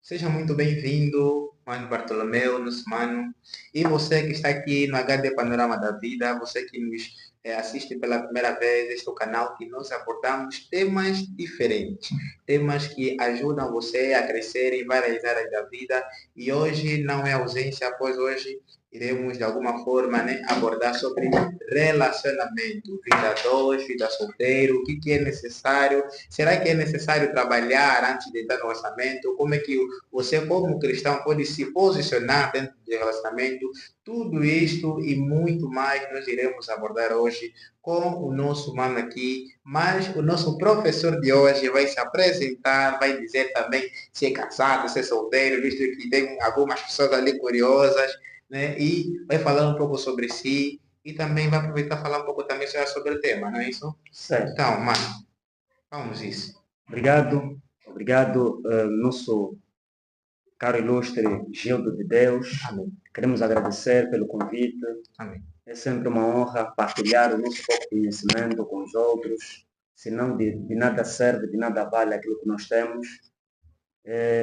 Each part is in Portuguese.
Seja muito bem-vindo, Mano Bartolomeu, nosso mano. E você que está aqui no HD Panorama da Vida, você que nos assiste pela primeira vez, este é o canal que nós abordamos temas diferentes, temas que ajudam você a crescer em várias áreas da vida. E hoje não é ausência, pois hoje iremos de alguma forma, né, abordar sobre relacionamento, vida dois, vida solteiro, o que é necessário, será que é necessário trabalhar antes de entrar no orçamento, como é que você, como cristão, pode se posicionar dentro do relacionamento. Tudo isto e muito mais nós iremos abordar hoje com o nosso mano aqui, mas o nosso professor de hoje vai se apresentar, vai dizer também se é casado, se é solteiro, visto que tem algumas pessoas ali curiosas, né? E vai falar um pouco sobre si e também vai aproveitar e falar um pouco também sobre o tema, não é isso? Certo. Então, mano, vamos isso. Obrigado, nosso caro ilustre Gildo de Deus. Amém. Queremos agradecer pelo convite. Amém. É sempre uma honra partilhar o nosso pouco conhecimento com os outros, senão de nada serve, de nada vale aquilo que nós temos.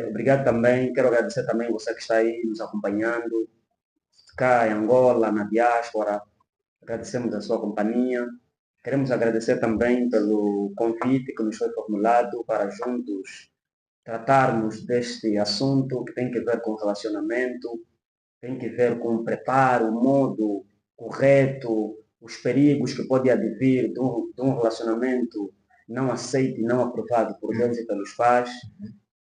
Obrigado também, quero agradecer também você que está aí nos acompanhando, cá em Angola, na diáspora. Agradecemos a sua companhia. Queremos agradecer também pelo convite que nos foi formulado para juntos tratarmos deste assunto que tem que ver com relacionamento, tem que ver com preparo, o modo correto, os perigos que podem advir de um relacionamento não aceito e não aprovado por Deus e pelos pais,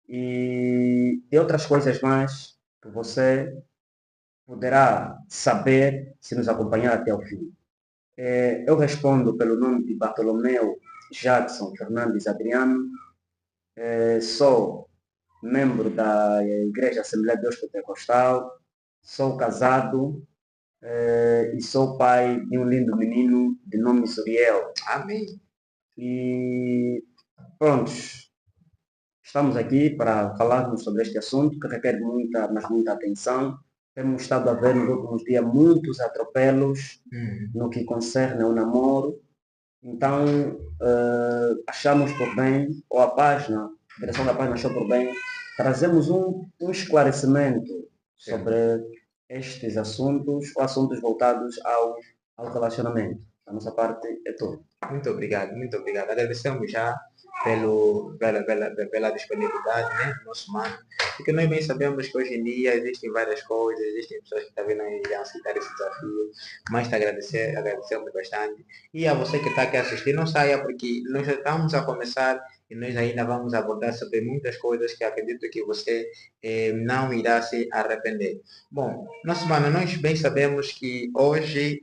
e outras coisas mais que você poderá saber se nos acompanhar até o fim. Eu respondo pelo nome de Bartolomeu Jackson Fernandes Adriano, sou membro da Igreja Assembleia de Deus Pentecostal, sou casado e sou pai de um lindo menino de nome Zuriel. Amém. E pronto, estamos aqui para falarmos sobre este assunto que requer muita, mas muita atenção. Temos estado a ver nos últimos dias muitos atropelos no que concerne ao namoro. Então, achamos por bem, ou a direção da página achou por bem, trazemos um esclarecimento sobre estes assuntos, ou assuntos voltados ao relacionamento. A nossa parte é tudo. Muito obrigado, muito obrigado. Agradecemos já pela disponibilidade, né, do nosso mano. Porque nós bem sabemos que hoje em dia existem várias coisas, existem pessoas que também não irão aceitar esse desafio, mas te agradecemos bastante. E a você que está aqui a assistir, não saia, porque nós já estamos a começar e nós ainda vamos abordar sobre muitas coisas que acredito que você não irá se arrepender. Bom, nosso mano, nós bem sabemos que hoje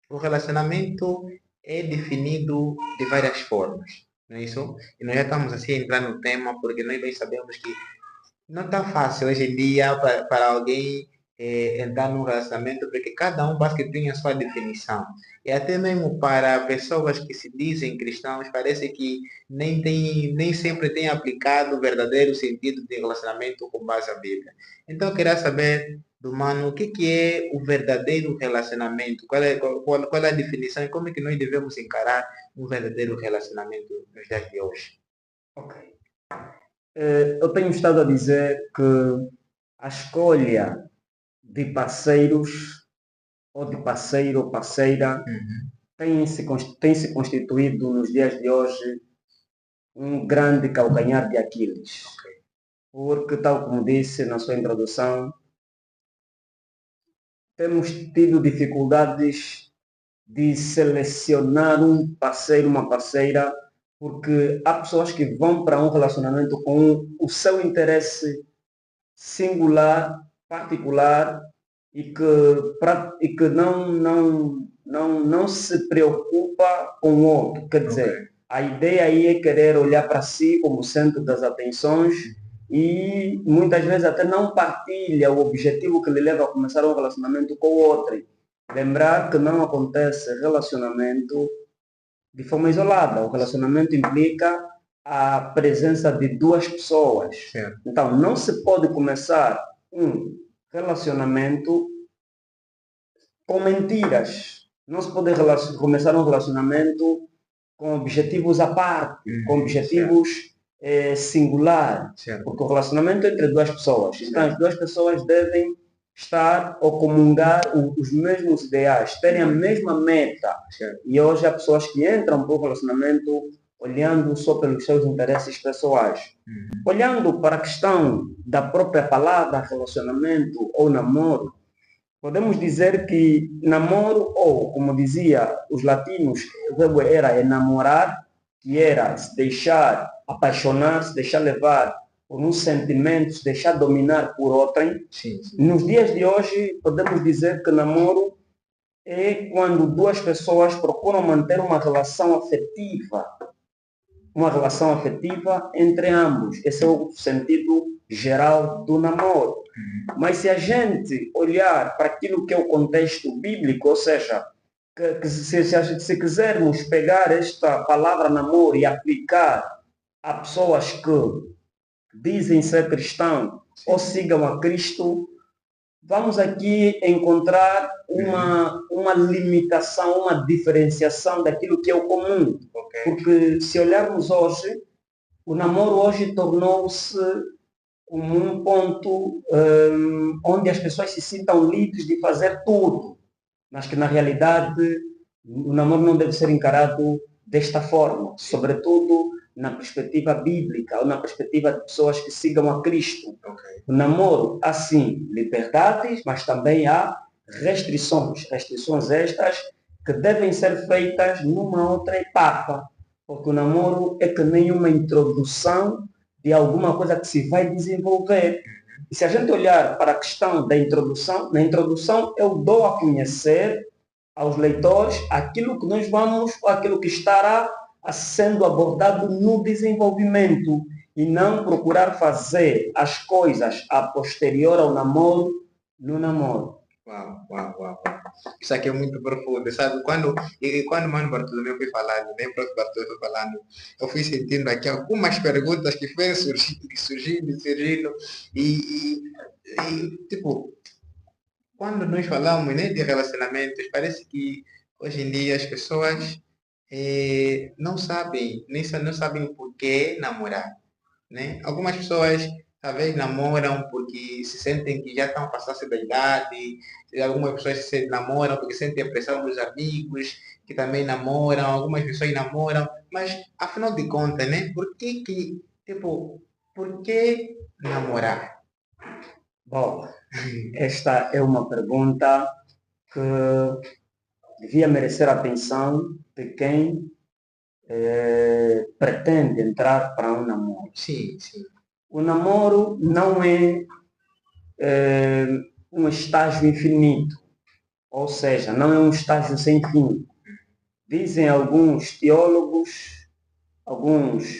o relacionamento é definido de várias formas, não é isso? E nós já estamos assim a entrar no tema porque nós bem sabemos que não está fácil hoje em dia para alguém entrar num relacionamento porque cada um parece que tem a sua definição. E até mesmo para pessoas que se dizem cristãos, parece que nem sempre tem aplicado o verdadeiro sentido de relacionamento com base à Bíblia. Então eu queria saber do mano o que é o verdadeiro relacionamento, qual é a definição e como é que nós devemos encarar um verdadeiro relacionamento nos dias de hoje. Ok. Eu tenho estado a dizer que a escolha de parceiros ou de parceiro ou parceira tem se constituído nos dias de hoje um grande calcanhar de Aquiles. Porque, tal como disse na sua introdução, temos tido dificuldades de selecionar um parceiro, uma parceira, porque há pessoas que vão para um relacionamento com o seu interesse singular, particular, e que não se preocupa com o outro. Quer dizer, a ideia aí é querer olhar para si como centro das atenções e muitas vezes até não partilha o objetivo que lhe leva a começar um relacionamento com o outro. Lembrar que não acontece relacionamento de forma isolada. O relacionamento implica a presença de duas pessoas. Certo. Então, não se pode começar um relacionamento com mentiras. Não se pode começar um relacionamento com objetivos à parte, com objetivos singular, Certo. porque o relacionamento é entre duas pessoas. Então as duas pessoas devem estar ou comungar os mesmos ideais, terem a mesma meta. Certo. E hoje há pessoas que entram para o relacionamento olhando só pelos seus interesses pessoais. Olhando para a questão da própria palavra relacionamento ou namoro, podemos dizer que namoro, ou como dizia os latinos, o verbo era enamorar, que era se deixar apaixonar, se deixar levar por um sentimento, se deixar dominar por outrem. Sim, sim. Nos dias de hoje, podemos dizer que namoro é quando duas pessoas procuram manter uma relação afetiva entre ambos. Esse é o sentido geral do namoro. Mas se a gente olhar para aquilo que é o contexto bíblico, ou seja, se quisermos pegar esta palavra namoro e aplicar a pessoas que dizem ser cristãos ou sigam a Cristo, vamos aqui encontrar uma limitação, uma diferenciação daquilo que é o comum. Ok. Porque se olharmos hoje, o namoro hoje tornou-se como um ponto onde as pessoas se sintam livres de fazer tudo. Mas que na realidade o namoro não deve ser encarado desta forma, sobretudo na perspectiva bíblica ou na perspectiva de pessoas que sigam a Cristo. Ok. O namoro há sim liberdades, mas também há restrições estas que devem ser feitas numa outra etapa, porque o namoro é que nem uma introdução de alguma coisa que se vai desenvolver. E se a gente olhar para a questão da introdução, na introdução eu dou a conhecer aos leitores aquilo que nós vamos, ou aquilo que estará sendo abordado no desenvolvimento, e não procurar fazer as coisas a posterior ao namoro, no namoro. Uau, uau, uau, uau. Isso aqui é muito profundo, sabe? Quando o Mano Bartolomeu foi falando, nem o próprio Bartolomeu foi falando, eu fui sentindo aqui algumas perguntas que foram surgindo, tipo, quando nós falamos, né, de relacionamentos, parece que hoje em dia as pessoas não sabem, não sabem o porquê namorar, né? Algumas pessoas talvez namoram porque se sentem que já estão a passar-se da idade, e algumas pessoas namoram porque sentem a pressão dos amigos, que também namoram, algumas pessoas namoram, mas afinal de contas, né? Por que namorar? Bom, esta é uma pergunta que devia merecer a atenção de quem pretende entrar para um namoro. Sim, sim. O namoro não é um estágio infinito, ou seja, não é um estágio sem fim. Dizem alguns teólogos, alguns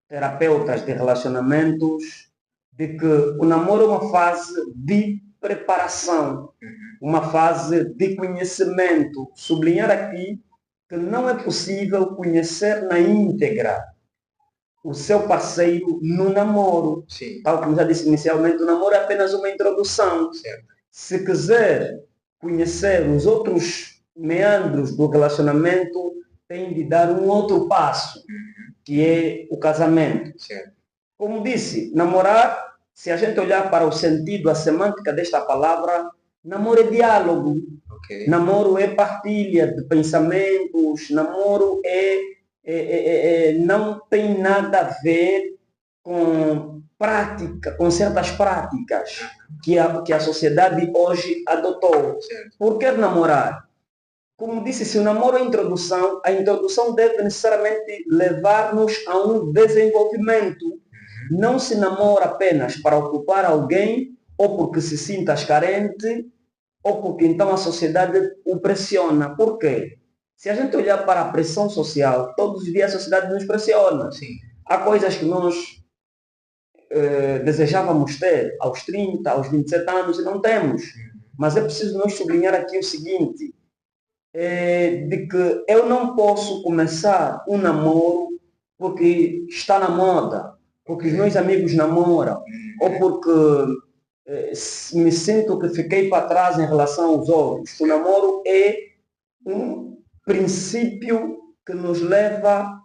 terapeutas de relacionamentos, de que o namoro é uma fase de preparação, uma fase de conhecimento. Sublinhar aqui que não é possível conhecer na íntegra o seu parceiro no namoro. Sim. Tal como já disse inicialmente, o namoro é apenas uma introdução. Certo. Se quiser conhecer os outros meandros do relacionamento, tem de dar um outro passo, que é o casamento. Certo. Como disse, namorar, se a gente olhar para o sentido, a semântica desta palavra, namoro é diálogo. Okay. Namoro é partilha de pensamentos, namoro não tem nada a ver com prática, com certas práticas que a sociedade hoje adotou. Certo. Por que namorar? Como disse, se o namoro é a introdução deve necessariamente levar-nos a um desenvolvimento. Não se namora apenas para ocupar alguém, ou porque se sintas carente, ou porque então a sociedade o pressiona. Por quê? Se a gente olhar para a pressão social, todos os dias a sociedade nos pressiona. Sim. Há coisas que nós desejávamos ter aos 30, aos 27 anos e não temos. Mas é preciso nós sublinhar aqui o seguinte, de que eu não posso começar um namoro porque está na moda, porque os meus amigos namoram, ou porque me sinto que fiquei para trás em relação aos outros. O namoro é um princípio que nos leva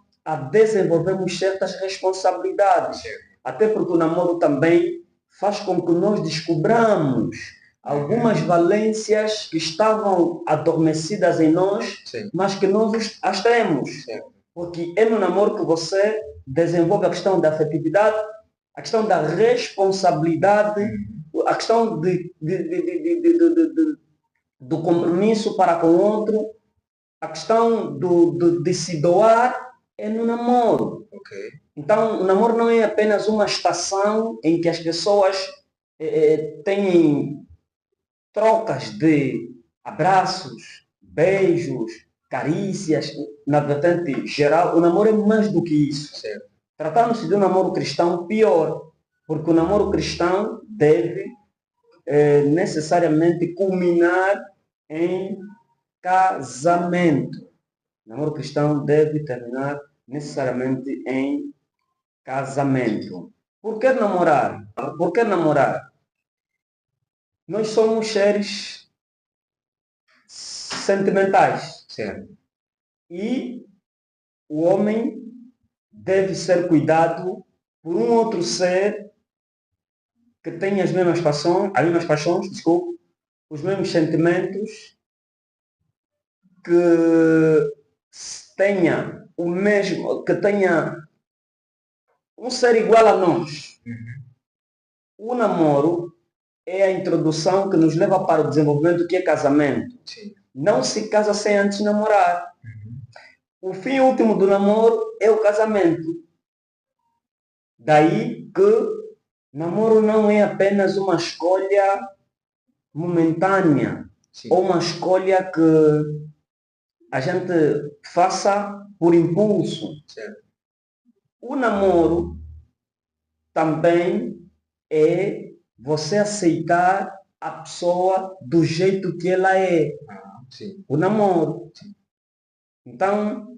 desenvolvermos certas responsabilidades. Até porque o namoro também faz com que nós descobramos algumas valências que estavam adormecidas em nós, Sim. mas que nós as temos. Certo. Porque é no namoro que você desenvolve a questão da afetividade, a questão da responsabilidade, a questão do compromisso para com o outro, a questão de se doar é no namoro. Ok. Então, o namoro não é apenas uma estação em que as pessoas têm trocas de abraços, beijos, carícias, na vertente geral. O namoro é mais do que isso. Certo. Tratando-se de um namoro cristão, pior, porque o namoro cristão deve necessariamente culminar em casamento. O namoro cristão deve terminar necessariamente em casamento. Por que namorar? Por que namorar? Nós somos seres sentimentais. Certo. E o homem deve ser cuidado por um outro ser que tem as mesmas paixões, desculpe, os mesmos sentimentos, que tenha o mesmo, que tenha um ser igual a nós. O namoro é a introdução que nos leva para o desenvolvimento que é casamento. Sim. Não se casa sem antes namorar. O fim último do namoro é o casamento. Daí que namoro não é apenas uma escolha momentânea. Sim. Ou uma escolha que a gente faça por impulso. Certo. O namoro também é você aceitar a pessoa do jeito que ela é. Sim. O namoro. Então,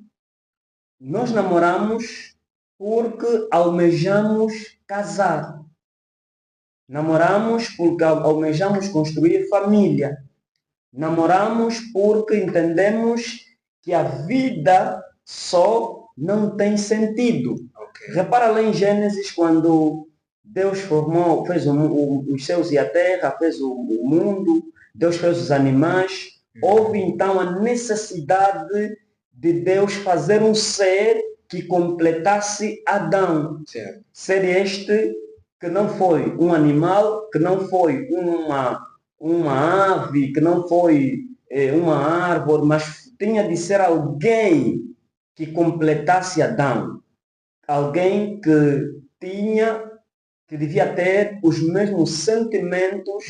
nós namoramos porque almejamos casar. Namoramos porque almejamos construir família. Namoramos porque entendemos que a vida só não tem sentido. Ok. Repara lá em Gênesis, quando Deus fez os céus e a terra, fez o mundo, Deus fez os animais. Houve então a necessidade de Deus fazer um ser que completasse Adão. Certo. Ser este que não foi um animal, que não foi uma ave, que não foi uma árvore, mas tinha de ser alguém que completasse Adão. Alguém que devia ter os mesmos sentimentos,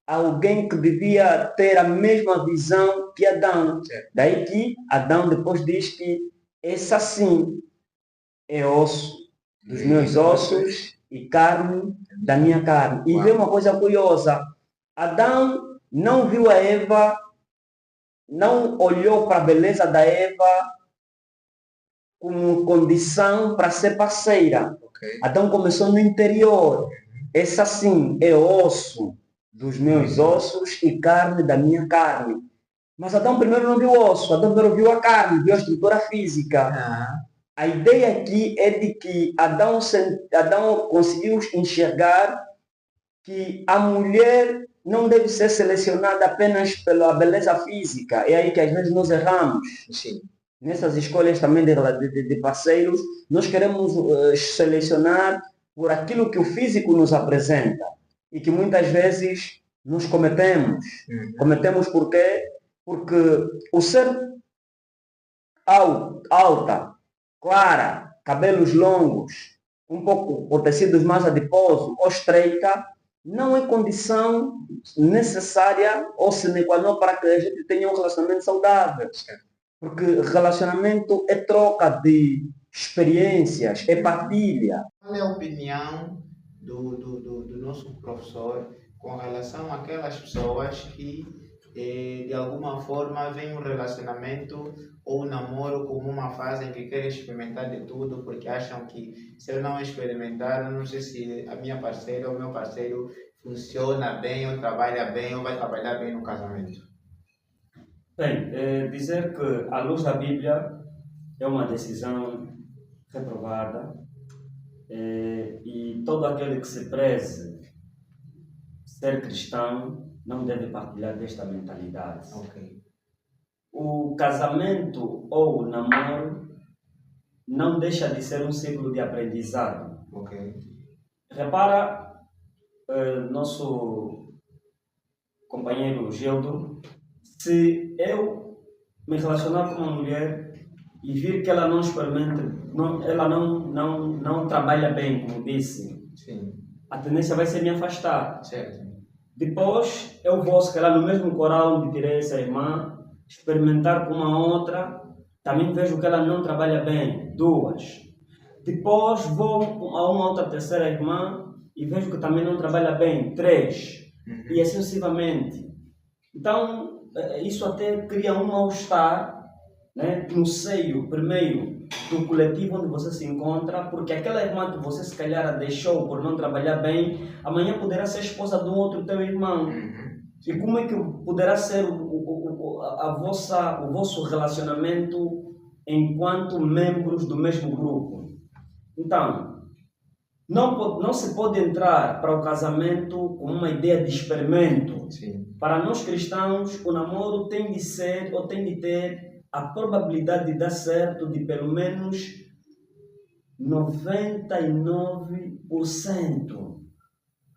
alguém que devia ter a mesma visão que Adão. Certo. Daí que Adão depois diz que esse assim é osso dos meus ossos e carne da minha carne. E vê uma coisa curiosa. Adão não viu a Eva, não olhou para a beleza da Eva como condição para ser parceira. Ok. Adão começou no interior. Esse assim é osso dos meus ossos e carne da minha carne. Mas Adão primeiro não viu o osso, Adão primeiro viu a carne, viu a estrutura física. A ideia aqui é de que Adão conseguiu enxergar que a mulher não deve ser selecionada apenas pela beleza física. É aí que às vezes nós erramos. Sim. Nessas escolhas também de parceiros, nós queremos selecionar por aquilo que o físico nos apresenta. E que muitas vezes nós cometemos. Cometemos por quê? Porque o ser alta, clara, cabelos longos, um pouco por tecidos mais adiposos ou estreita, não é condição necessária ou sine qua non para que a gente tenha um relacionamento saudável. Porque relacionamento é troca de experiências, é partilha. Qual é a opinião do nosso professor com relação àquelas pessoas que de alguma forma veem um relacionamento ou um namoro como uma fase em que querem experimentar de tudo porque acham que se eu não experimentar, eu não sei se a minha parceira ou o meu parceiro funciona bem ou trabalha bem ou vai trabalhar bem no casamento? Bem, dizer que à luz da Bíblia é uma decisão reprovada, e todo aquele que se preze ser cristão não deve partilhar desta mentalidade. Ok. O casamento ou o namoro não deixa de ser um ciclo de aprendizado. Ok. Repara, nosso companheiro Gildo, se eu me relacionar com uma mulher e vir que ela não experimenta, ela não trabalha bem, como disse, Sim. a tendência vai ser me afastar. Certo. Depois eu vou, se calhar, no mesmo coral onde tirei essa irmã, experimentar com uma outra, também vejo que ela não trabalha bem, 2. Depois vou a uma outra terceira irmã e vejo que também não trabalha bem, 3. E assim sucessivamente. Então, isso até cria um mal-estar, né, no seio, primeiro, do coletivo onde você se encontra, porque aquela irmã que você se calhar a deixou por não trabalhar bem, amanhã poderá ser esposa de um outro teu irmão. E como é que poderá ser o vosso relacionamento enquanto membros do mesmo grupo? Então, não se pode entrar para o casamento com uma ideia de experimento. Sim. Para nós cristãos, o namoro tem de ser ou tem de ter a probabilidade de dar certo de pelo menos 99%.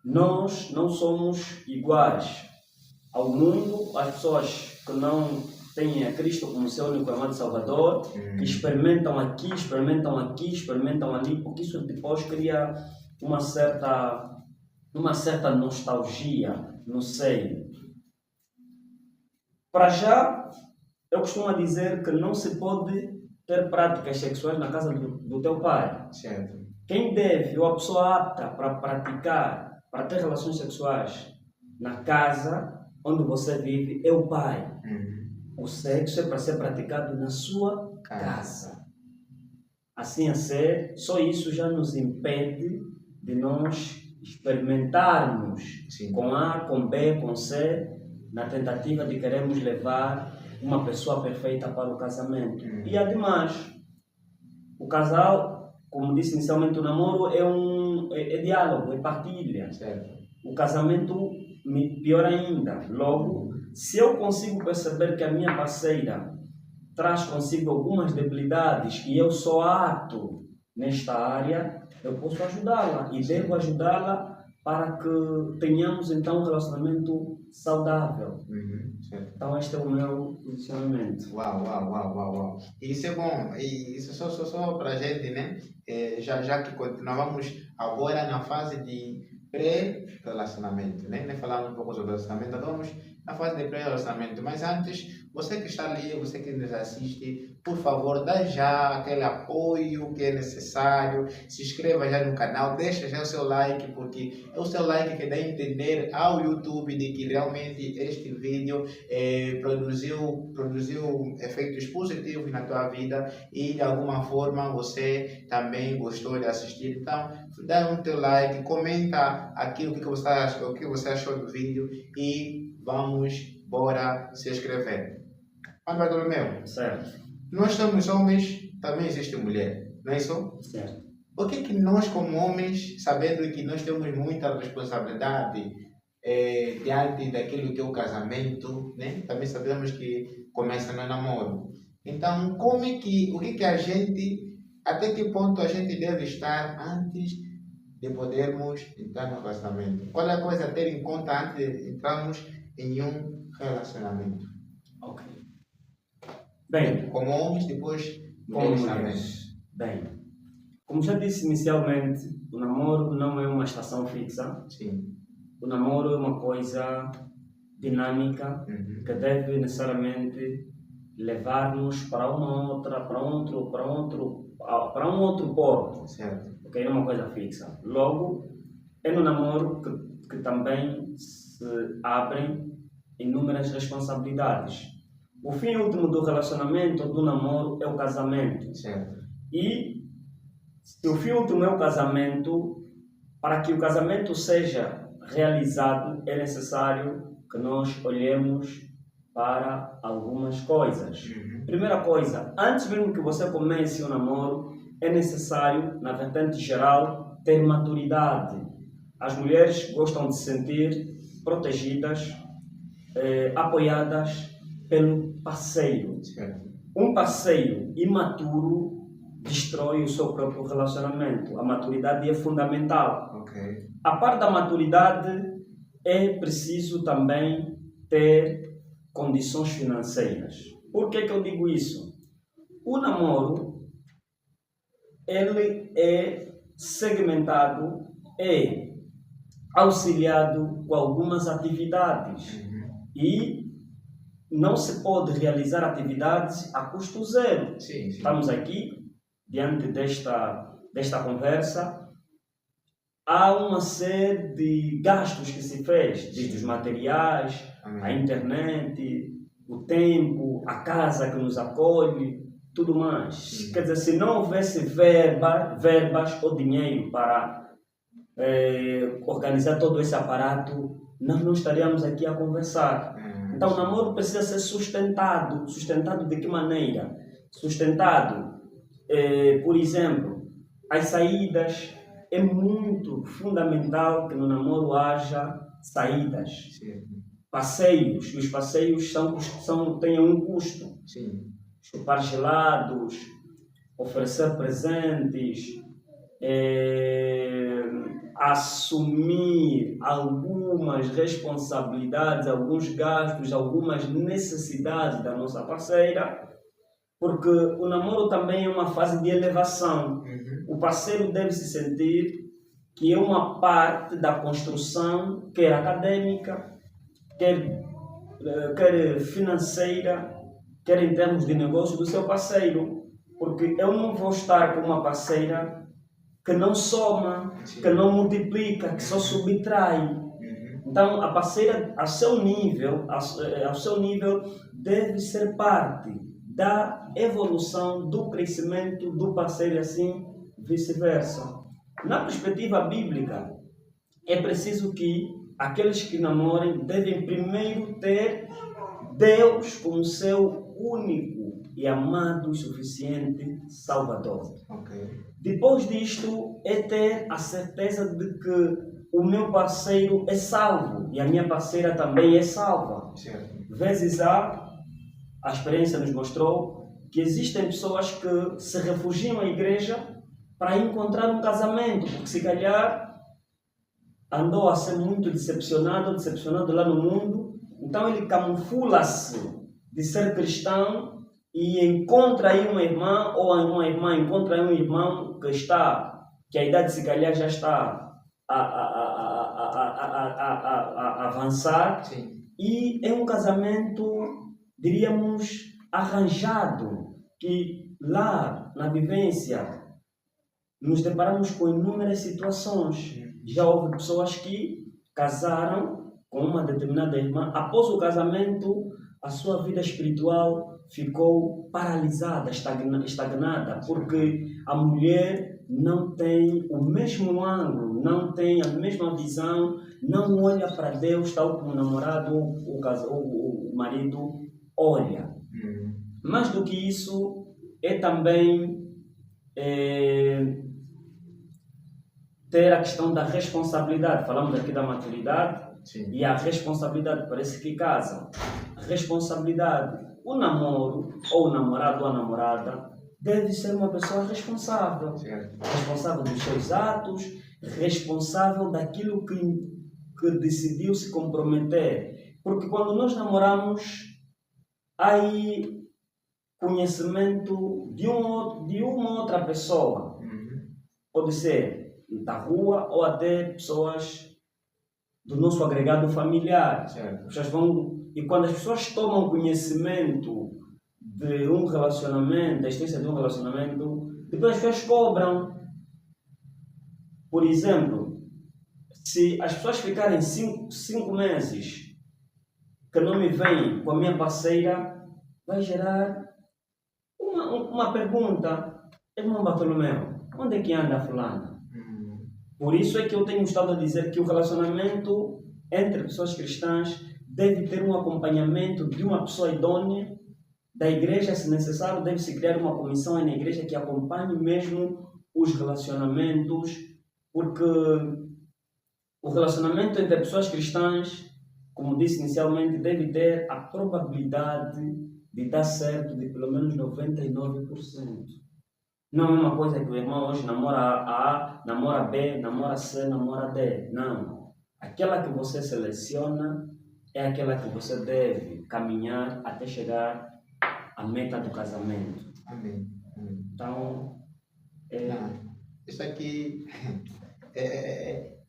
Nós não somos iguais ao mundo, às pessoas que não têm a Cristo como seu único amado Salvador, que experimentam aqui, experimentam ali, porque isso depois cria uma certa nostalgia no seio. Para já, eu costumo dizer que não se pode ter práticas sexuais na casa do teu pai. Certo. Quem deve, ou a pessoa apta para praticar, para ter relações sexuais na casa onde você vive, é o pai. O sexo é para ser praticado na sua casa. Assim a ser, só isso já nos impede de nós experimentarmos com A, com B, com C, na tentativa de queremos levar uma pessoa perfeita para o casamento. E ademais, o casal, como disse inicialmente, o namoro é diálogo, é partilha. Certo. O casamento, pior ainda. Logo, se eu consigo perceber que a minha parceira traz consigo algumas debilidades e eu sou apto nesta área, eu posso ajudá-la e devo ajudá-la para que tenhamos então um relacionamento saudável. Então este é o meu posicionamento. Uau. Isso é bom. E isso só para a gente, né? Já que continuamos agora na fase de pré-relacionamento, né? Falando um pouco sobre relacionamento, vamos na fase de pré-relacionamento. Mas antes, você que está ali, você que nos assiste, por favor, dá já aquele apoio que é necessário, se inscreva já no canal, deixa já o seu like, porque é o seu like que dá a entender ao YouTube de que realmente este vídeo produziu efeitos positivos na tua vida e de alguma forma você também gostou de assistir. Então, dá um teu like, comenta aqui o que você achou do vídeo e bora se inscrever. Padre Bartolomeu, Certo. Nós somos homens, também existe mulher, não é isso? Certo. Por que nós, como homens, sabendo que nós temos muita responsabilidade diante daquilo que é o casamento, né? Também sabemos que começa no namoro. Então, até que ponto a gente deve estar antes de podermos entrar no casamento? Qual é a coisa a ter em conta antes de entrarmos em um relacionamento? Ok. Bem, como homens, depois como mulheres. Bem, como já disse inicialmente, o namoro não é uma estação fixa. Sim. O namoro é uma coisa dinâmica que deve necessariamente levar-nos para uma outra, para um outro porto. Certo. Ok, não é uma coisa fixa. Logo, é no namoro que também se abrem inúmeras responsabilidades. O fim último do relacionamento, do namoro, é o casamento. Certo. E se o fim último é o casamento, para que o casamento seja realizado, é necessário que nós olhemos para algumas coisas. Primeira coisa, antes mesmo que você comece o namoro, é necessário, na vertente geral, ter maturidade. As mulheres gostam de se sentir protegidas, apoiadas pelo parceiro. Certo. Um parceiro imaturo destrói o seu próprio relacionamento. A maturidade é fundamental. Ok. A par da maturidade, é preciso também ter condições financeiras. Por que eu digo isso? O namoro, ele é segmentado, é auxiliado com algumas atividades. E não se pode realizar atividades a custo zero. Sim, sim. Estamos aqui, diante desta conversa, há uma série de gastos que se fez, desde os materiais, a internet, o tempo, a casa que nos acolhe, tudo mais. Sim. Quer dizer, se não houvesse verbas ou dinheiro para organizar todo esse aparato, nós não estaríamos aqui a conversar. Então, o namoro precisa ser sustentado. Sustentado de que maneira? Sustentado, por exemplo, as saídas. É muito fundamental que no namoro haja saídas. Sim. Passeios. E os passeios têm um custo. Sim. Chupar gelados, oferecer presentes, assumir algumas responsabilidades, alguns gastos, algumas necessidades da nossa parceira, porque o namoro também é uma fase de elevação. O parceiro deve se sentir que é uma parte da construção, quer acadêmica, quer financeira, quer em termos de negócio do seu parceiro. Porque eu não vou estar com uma parceira que não soma, que não multiplica, que só subtrai. Então, a parceira, ao seu nível, deve ser parte da evolução, do crescimento do parceiro e assim vice-versa. Na perspectiva bíblica, é preciso que aqueles que namorem devem primeiro ter Deus como seu único e amado e suficiente Salvador. Ok. Depois disto, é ter a certeza de que o meu parceiro é salvo e a minha parceira também é salva. Certo. Vezes a experiência nos mostrou que existem pessoas que se refugiam à igreja para encontrar um casamento, porque se calhar andou a ser muito decepcionado lá no mundo, então ele camufla-se de ser cristão e encontra aí uma irmã, ou uma irmã encontra aí um irmão que a idade se calhar já está a avançar. Sim. E é um casamento, diríamos, arranjado, que lá na vivência nos deparamos com inúmeras situações. Já houve pessoas que casaram com uma determinada irmã, após o casamento a sua vida espiritual ficou paralisada, estagnada, porque a mulher não tem o mesmo ângulo, não tem a mesma visão, não olha para Deus tal como o namorado ou o marido olha. Mais do que isso, é também ter a questão da responsabilidade. Falamos aqui da maturidade. Sim. E a responsabilidade parece que casam. Responsabilidade. O namoro, ou o namorado ou a namorada, deve ser uma pessoa responsável. Certo. Responsável dos seus atos, responsável daquilo que decidiu se comprometer. Porque quando nós namoramos, há aí conhecimento de uma outra pessoa. Pode ser da rua ou até pessoas do nosso agregado familiar. Certo. E quando as pessoas tomam conhecimento de um relacionamento, da existência de um relacionamento, depois as pessoas cobram. Por exemplo, se as pessoas ficarem 5 meses que não me veem com a minha parceira, vai gerar uma pergunta. Irmão Bartolomeu, onde é que anda a fulana? Por isso é que eu tenho estado a dizer que o relacionamento entre pessoas cristãs deve ter um acompanhamento de uma pessoa idônea, da igreja, se necessário, deve-se criar uma comissão aí na igreja que acompanhe mesmo os relacionamentos, porque o relacionamento entre pessoas cristãs, como disse inicialmente, deve ter a probabilidade de dar certo de pelo menos 99%. Não é uma coisa que o irmão hoje namora A, namora B, namora C, namora D. Não. Aquela que você seleciona é aquela que você deve caminhar até chegar à meta do casamento. Amém. Amém. Então, Não, isso aqui,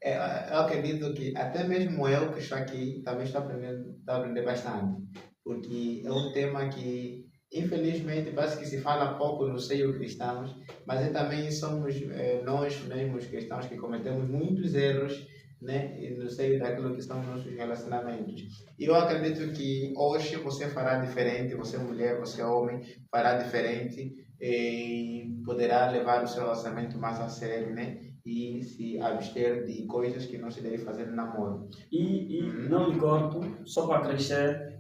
eu acredito que até mesmo eu que estou aqui também estou aprendendo bastante, porque é um tema que, infelizmente, parece que se fala pouco no seio cristãos, mas também somos nós mesmos cristãos que cometemos muitos erros, né, no seio daquilo que são nossos relacionamentos. E eu acredito que hoje você fará diferente, você mulher, você homem, fará diferente e poderá levar o seu relacionamento mais a sério, né? E se abster de coisas que não se deve fazer no namoro. e não lhe corto, só para crescer,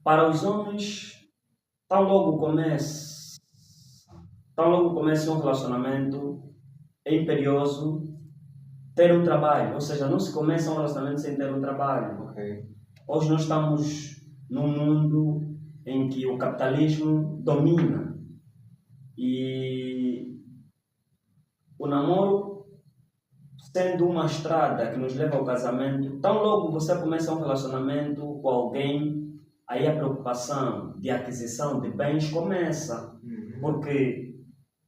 para os homens, tão logo começa um relacionamento, é imperioso ter um trabalho, ou seja, não se começa um relacionamento sem ter um trabalho. Ok. Hoje nós estamos num mundo em que o capitalismo domina e o namoro, sendo uma estrada que nos leva ao casamento, tão logo você começa um relacionamento com alguém, aí a preocupação de aquisição de bens começa, porque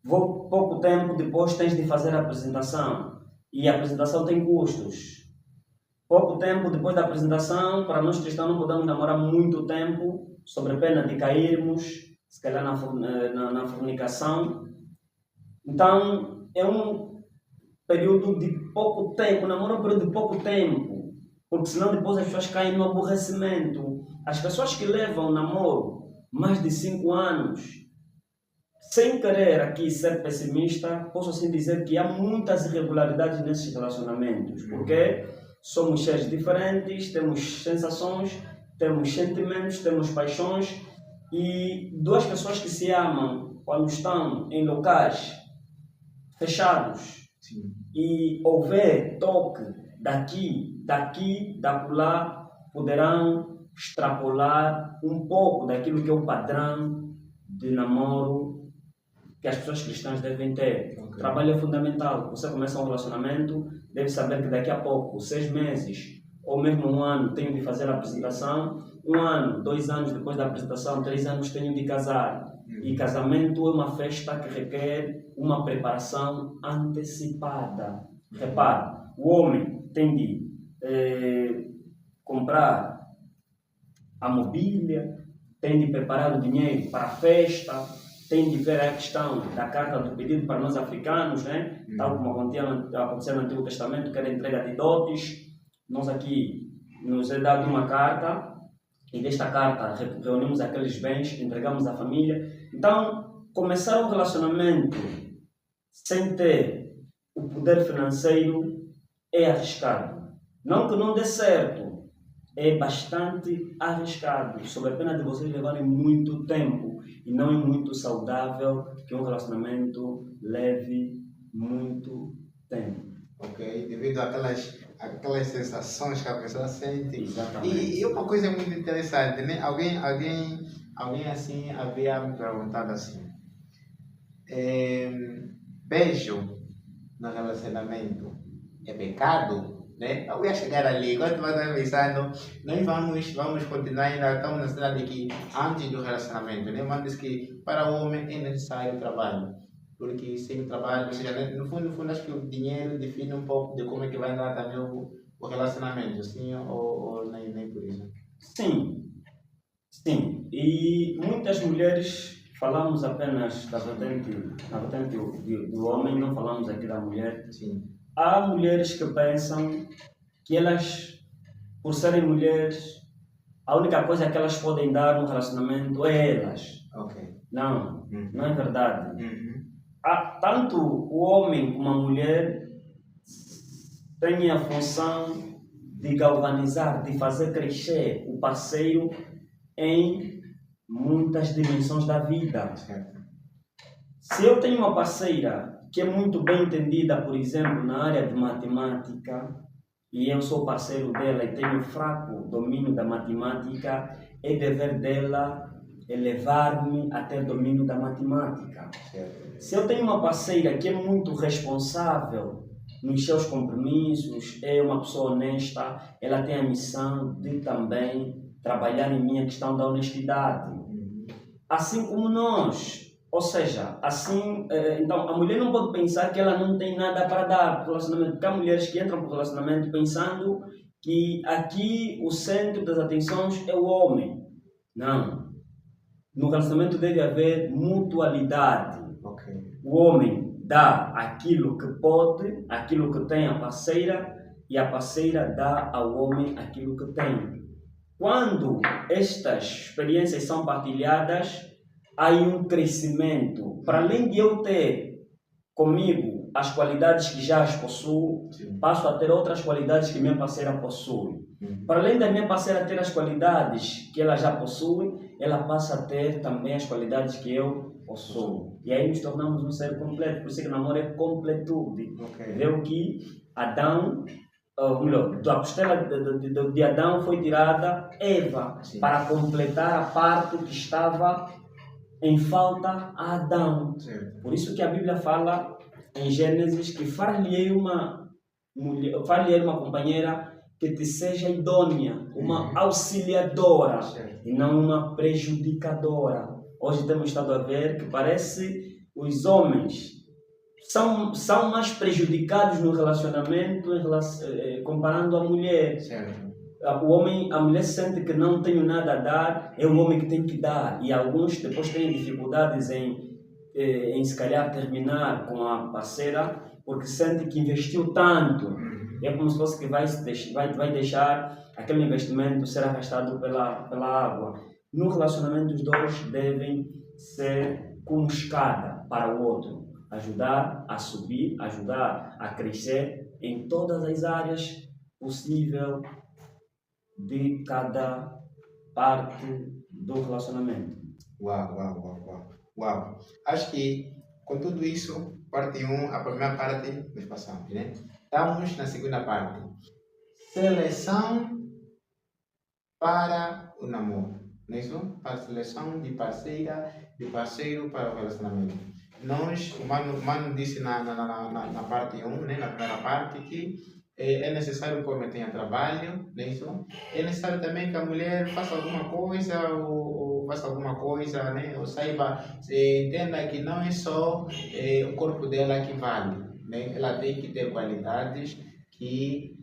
pouco tempo depois tens de fazer a apresentação. E a apresentação tem custos. Pouco tempo depois da apresentação, para nós cristãos não podemos namorar muito tempo, sob pena de cairmos, se calhar na fornicação. Então, é um período de pouco tempo, namoro é um período de pouco tempo, porque senão depois as pessoas caem no aborrecimento. As pessoas que levam o namoro mais de 5 anos, sem querer aqui ser pessimista, posso assim dizer que há muitas irregularidades nesses relacionamentos, porque somos seres diferentes, temos sensações, temos sentimentos, temos paixões, e duas pessoas que se amam quando estão em locais fechados, Sim. e houver toque daqui, da lá, poderão extrapolar um pouco daquilo que é o padrão de namoro que as pessoas cristãs devem ter. Ok. Trabalho é fundamental. Você começa um relacionamento, deve saber que daqui a pouco, 6 meses, ou mesmo 1 ano, tenho de fazer a apresentação. 1 ano, 2 anos depois da apresentação, 3 anos, tenho de casar. E casamento é uma festa que requer uma preparação antecipada. Repare, o homem tem de comprar a mobília, tem de preparar o dinheiro para a festa, tem de ver a questão da carta do pedido para nós africanos, né? Tal como acontecia no Antigo Testamento, que era a entrega de dotes. Nós aqui nos é dado uma carta, e desta carta reunimos aqueles bens, entregamos à família. Então, começar um relacionamento sem ter o poder financeiro é arriscado. Não que não dê certo, é bastante arriscado, sob a pena de vocês levarem muito tempo, e não é muito saudável que um relacionamento leve muito tempo. Ok? Devido àquelas sensações que a pessoa sente. Exatamente. E uma coisa muito interessante, né? Alguém assim havia me perguntado assim, beijo no relacionamento é pecado? Né? Eu ia chegar ali, quando tu vai estar pensando, nós vamos continuar ainda, estamos na cidade que antes do relacionamento, né? Mas diz que para o homem é necessário o trabalho, porque sem o trabalho, ou seja, no fundo acho que o dinheiro define um pouco de como é que vai andar também o relacionamento, assim, ou nem por isso. Sim, e muitas mulheres, falamos apenas na vertente do homem, não falamos aqui da mulher. Sim. Há mulheres que pensam que elas, por serem mulheres, a única coisa que elas podem dar no relacionamento é elas. Ok. Não, não é verdade. Tanto o homem como a mulher têm a função de galvanizar, de fazer crescer o parceiro em muitas dimensões da vida. Certo. Se eu tenho uma parceira que é muito bem entendida, por exemplo, na área de matemática, e eu sou parceiro dela e tenho fraco domínio da matemática, é dever dela elevar-me a ter domínio da matemática. Certo. Se eu tenho uma parceira que é muito responsável nos seus compromissos, é uma pessoa honesta, ela tem a missão de também trabalhar em minha questão da honestidade. Assim como nós. Ou seja, assim, então a mulher não pode pensar que ela não tem nada para dar para o relacionamento, porque há mulheres que entram para o relacionamento pensando que aqui o centro das atenções é o homem. Não. No relacionamento deve haver mutualidade. Ok. O homem dá aquilo que pode, aquilo que tem a parceira, e a parceira dá ao homem aquilo que tem. Quando estas experiências são partilhadas, há um crescimento. Para além de eu ter comigo as qualidades que já as possuo, passo a ter outras qualidades que minha parceira possui. Para além da minha parceira ter as qualidades que ela já possui, ela passa a ter também as qualidades que eu possuo. E aí nos tornamos um ser completo. Por isso que o namoro é completude. Ok. Viu que Adão, ou melhor, da costela de Adão foi tirada Eva, Sim. para completar a parte que estava em falta a Adão. Certo. Por isso que a Bíblia fala em Gênesis que far-lhe uma companheira que te seja idônea, uma auxiliadora, Certo. e não uma prejudicadora. Hoje temos estado a ver que parece os homens são mais prejudicados no relacionamento comparando a mulher. Certo. A mulher sente que não tem nada a dar, é o homem que tem que dar. E alguns depois têm dificuldades em se calhar terminar com a parceira, porque sente que investiu tanto. É como se fosse que vai deixar aquele investimento ser arrastado pela água. No relacionamento, os dois devem ser como escada para o outro. Ajudar a subir, ajudar a crescer em todas as áreas possíveis de cada parte do relacionamento. Uau. Acho que com tudo isso, parte 1, a primeira parte, nós passamos, né? Estamos na segunda parte. Seleção para o namoro. Não é isso? Para a seleção de parceira, de parceiro para o relacionamento. O Mano disse na parte 1, né? Na primeira parte, que é necessário que o homem tenha trabalho, não é isso? É necessário também que a mulher faça alguma coisa, ou faça alguma coisa, né? Ou saiba, entenda que não é só o corpo dela que vale, né? Ela tem que ter qualidades que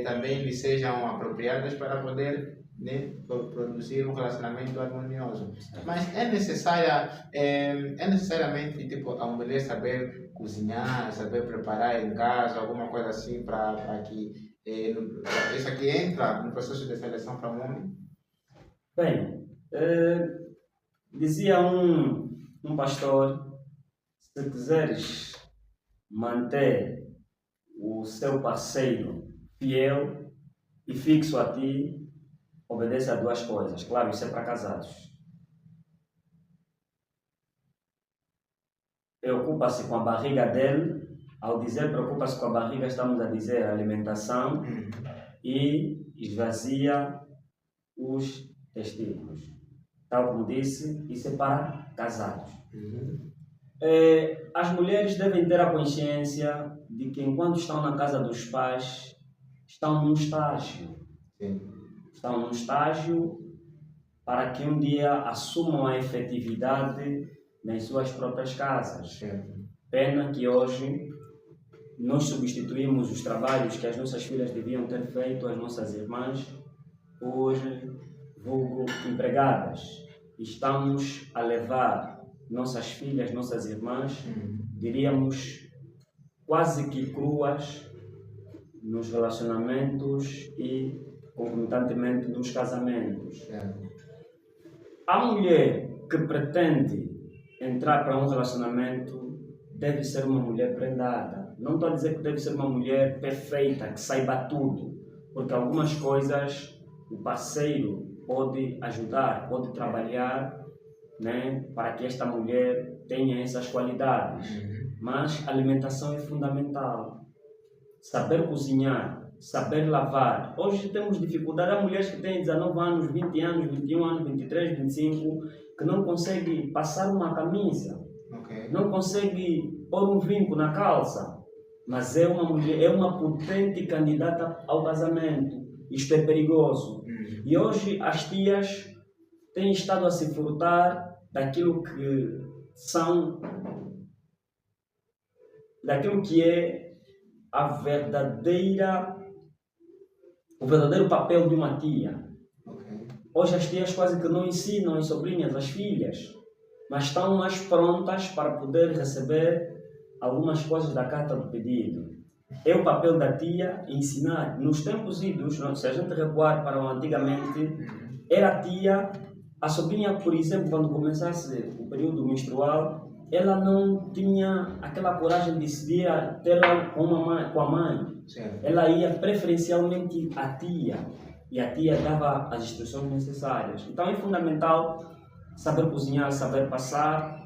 também lhe sejam apropriadas para poder, né, produzir um relacionamento harmonioso. Mas é necessariamente tipo a mulher saber cozinhar, saber preparar em casa, alguma coisa assim para que isso aqui entra no processo de seleção para o homem? Bem, dizia um pastor, se quiseres manter o seu parceiro fiel e fixo a ti, obedece a duas coisas. Claro, isso é para casados. Preocupa-se com a barriga dele. Ao dizer preocupa-se com a barriga, estamos a dizer alimentação, e esvazia os testículos. Tal como disse, isso é para casados. As mulheres devem ter a consciência de que enquanto estão na casa dos pais, estão num estágio. Estão num estágio para que um dia assumam a efetividade nas suas próprias casas. Pena que hoje nós substituímos os trabalhos que as nossas filhas deviam ter feito, as nossas irmãs, por vulgo empregadas. Estamos a levar nossas filhas, nossas irmãs, diríamos quase que cruas, nos relacionamentos e concomitantemente nos casamentos. A mulher que pretende entrar para um relacionamento deve ser uma mulher prendada. Não estou a dizer que deve ser uma mulher perfeita, que saiba tudo, porque algumas coisas o parceiro pode ajudar, pode trabalhar né, para que esta mulher tenha essas qualidades. Mas a alimentação é fundamental. Saber cozinhar, saber lavar. Hoje temos dificuldade. Há mulheres que têm 19 anos, 20 anos, 21 anos, 23, 25, que não conseguem passar uma camisa, não conseguem pôr um vinco na calça. Mas é uma mulher, é uma potente candidata ao casamento. Isto é perigoso. E hoje as tias têm estado a se furtar daquilo que é o verdadeiro papel de uma tia. Hoje as tias quase que não ensinam as sobrinhas, as filhas, mas estão mais prontas para poder receber algumas coisas da carta do pedido. É o papel da tia ensinar. Nos tempos idos, se a gente recuar para o antigamente, era a tia, a sobrinha, por exemplo, quando começasse o período menstrual, ela não tinha aquela coragem de decidir tê-la com a mãe. Certo. Ela ia preferencialmente à tia, e a tia dava as instruções necessárias. Então é fundamental saber cozinhar, saber passar.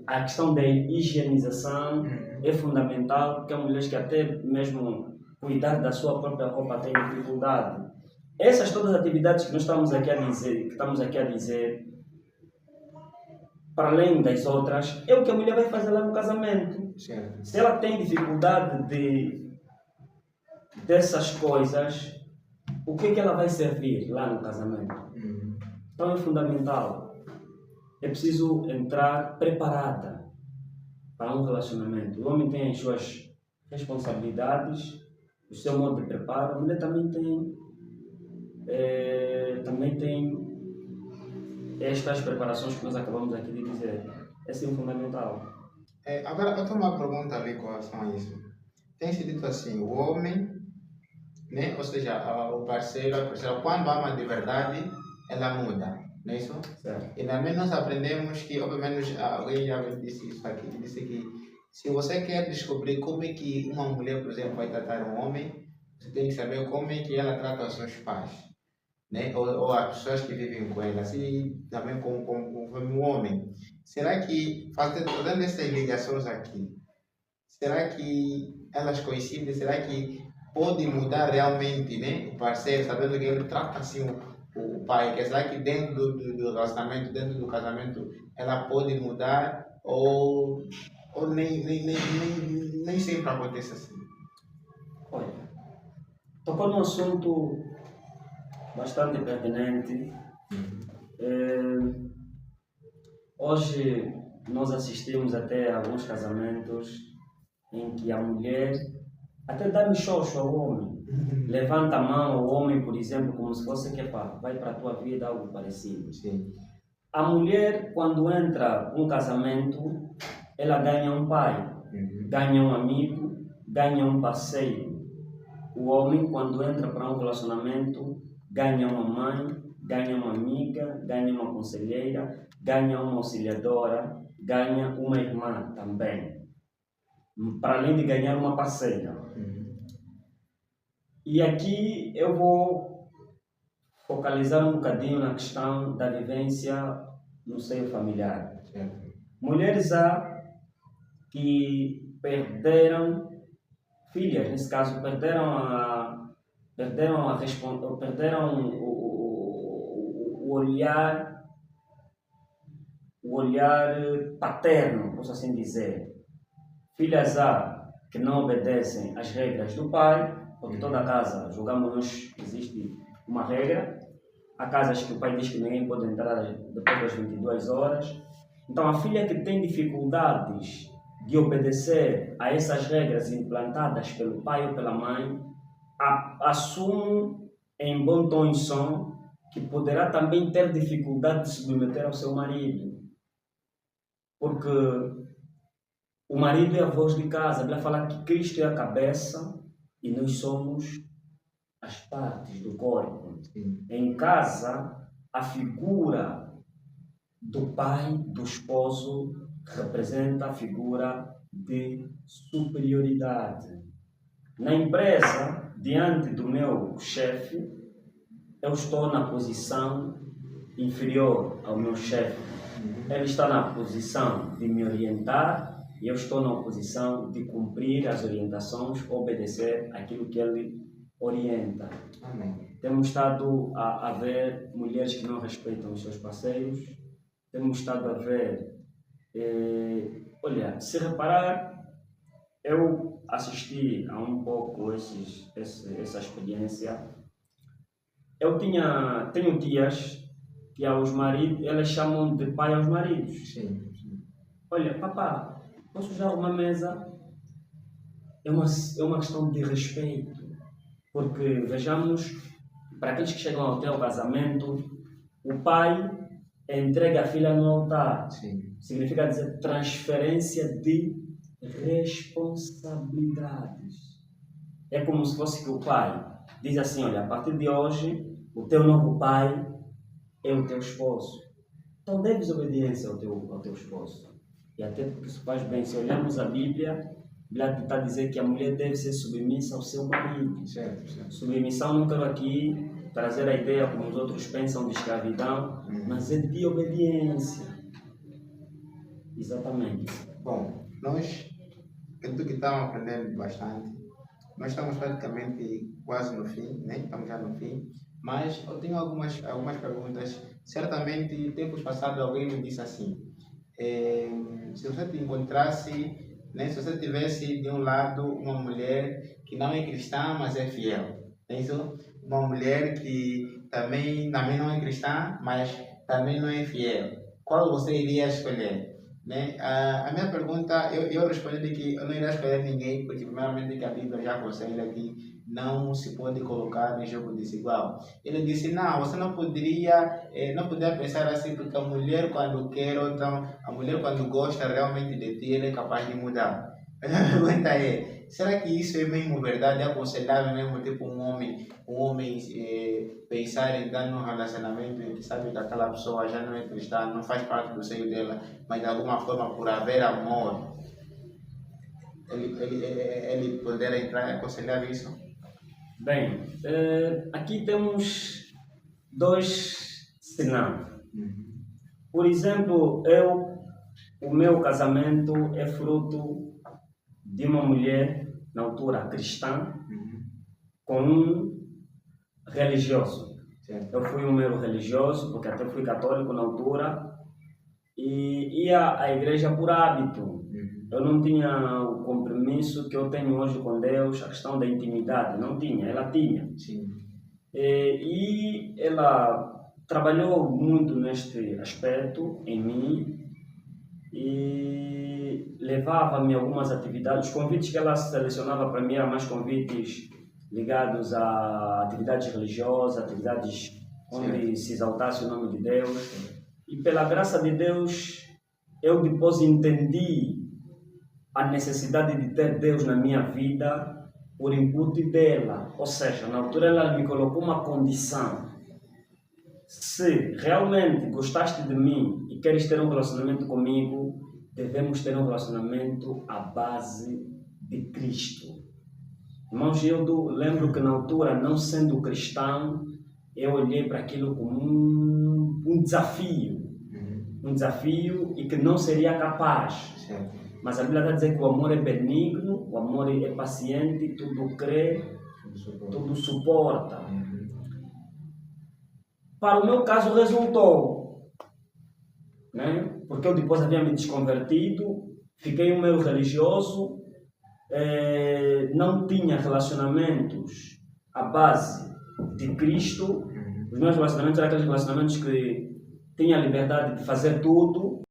A questão da higienização é fundamental, porque há mulheres que até mesmo cuidar da sua própria roupa têm dificuldade. Essas todas as atividades que nós estamos aqui a dizer, para além das outras, é o que a mulher vai fazer lá no casamento. Certo. Se ela tem dificuldade dessas coisas, o que é que ela vai servir lá no casamento? Então é fundamental. É preciso entrar preparada para um relacionamento. O homem tem as suas responsabilidades, o seu modo de preparo. A mulher também tem estas preparações que nós acabamos aqui de dizer. É sim fundamental. Agora, eu tenho uma pergunta ali com relação a isso. Tem-se dito assim, o homem, né? Ou seja, o parceiro, a parceira, quando ama de verdade, ela muda. Não é isso? Certo. E também nós aprendemos que, ou pelo menos alguém já disse isso aqui, disse que se você quer descobrir como é que uma mulher, por exemplo, vai tratar um homem, você tem que saber como é que ela trata os seus pais, né? Ou as pessoas que vivem com ela, assim também com um homem. Será que, fazendo essas ligações aqui, será que elas coincidem? Será que pode mudar realmente, né, o parceiro, sabendo que ele trata assim o pai? Que será que dentro do relacionamento, dentro do casamento, ela pode mudar ou nem sempre acontece assim? Olha, tocou num assunto bastante pertinente. Hoje nós assistimos até a alguns casamentos em que a mulher até dá mixoxo ao homem. Levanta a mão ao homem, por exemplo, como se fosse que vai para a tua vida, algo parecido. Sim. A mulher, quando entra num casamento, ela ganha um pai, ganha um amigo, ganha um parceiro. O homem, quando entra para um relacionamento, ganha uma mãe, ganha uma amiga, ganha uma conselheira, ganha uma auxiliadora, ganha uma irmã também. Para além de ganhar uma parceira. E aqui eu vou focalizar um bocadinho na questão da vivência no seio familiar. Certo. Mulheres há que perderam, filhas nesse caso, perderam o olhar paterno, posso assim dizer. Filhas há que não obedecem às regras do pai, porque toda casa, julgamos nós, existe uma regra. Há casas que o pai diz que ninguém pode entrar depois das 22 horas. Então a filha que tem dificuldades de obedecer a essas regras implantadas pelo pai ou pela mãe, assume em bom tom e som que poderá também ter dificuldade de se submeter ao seu marido. Porque o marido é a voz de casa. A Bíblia fala que Cristo é a cabeça e nós somos as partes do corpo. Em casa, a figura do pai, do esposo, representa a figura de superioridade. Na empresa, diante do meu chefe, eu estou na posição inferior ao meu chefe. Uhum. Ele está na posição de me orientar e eu estou na posição de cumprir as orientações, obedecer aquilo que ele orienta. Amém. Temos estado a ver mulheres que não respeitam os seus parceiros, temos estado a ver, olha, se reparar, eu assisti a um pouco essa experiência. Eu tenho tias que aos maridos, elas chamam de pai aos maridos. Sim, sim. Olha, papá, posso usar uma mesa? É uma questão de respeito. Porque, vejamos, para aqueles que chegam ao teu casamento, o pai entrega a filha no altar. Sim. Significa dizer transferência de responsabilidades. É como se fosse que o pai diz assim, olha, a partir de hoje, o teu novo pai é o teu esposo. Então deves obediência ao teu esposo. E até porque isso faz bem. Se olharmos a Bíblia está a dizer que a mulher deve ser submissa ao seu marido. Certo, certo. Submissão, não quero aqui trazer a ideia como os outros pensam de escravidão, mas é de obediência. Exatamente. Bom, nós, pelo que estamos aprendendo bastante, nós estamos praticamente quase no fim, né? Estamos já no fim, mas eu tenho algumas perguntas. Certamente, tempos passados, alguém me disse assim, se você te encontrasse, né, se você tivesse de um lado uma mulher que não é cristã, mas é fiel, é isso? Uma mulher que também não é cristã, mas também não é fiel, qual você iria escolher? Né? A minha pergunta, eu respondi que eu não iria escolher ninguém, porque primeiramente que a Bíblia já aconselha que não se pode colocar em jogo desigual. Ele disse, não, você não poderia pensar assim, porque a mulher quando quer, ou então a mulher quando gosta realmente de ti, ela é capaz de mudar. A minha pergunta é, será que isso é mesmo verdade? É aconselhável mesmo, tipo um homem pensar em entrar num relacionamento em que sabe que aquela pessoa já não é cristã, não faz parte do seio dela, mas de alguma forma por haver amor, ele poderá entrar e aconselhar isso? Bem, aqui temos dois cenários. Por exemplo, o meu casamento é fruto de uma mulher, na altura cristã, com um religioso. Certo. Eu fui um mero religioso, porque até fui católico na altura, e ia à igreja por hábito. Eu não tinha o compromisso que eu tenho hoje com Deus, a questão da intimidade, não tinha, ela tinha. Sim. E ela trabalhou muito neste aspecto em mim e levava-me a algumas atividades. Os convites que ela selecionava para mim eram mais convites ligados a atividades religiosas, atividades onde se exaltasse o nome de Deus. E pela graça de Deus, eu depois entendi a necessidade de ter Deus na minha vida por input dela. Ou seja, na altura ela me colocou uma condição. Se realmente gostaste de mim e queres ter um relacionamento comigo, devemos ter um relacionamento à base de Cristo. Irmão Gildo, lembro que na altura, não sendo cristão, eu olhei para aquilo como um desafio. Um desafio e que não seria capaz. Certo. Mas a Bíblia está a dizer que o amor é benigno, o amor é paciente, tudo crê, tudo suporta. Para o meu caso resultou, né? Porque eu depois havia me desconvertido, fiquei um mero religioso, não tinha relacionamentos à base de Cristo. Os meus relacionamentos eram aqueles relacionamentos que tinha a liberdade de fazer tudo,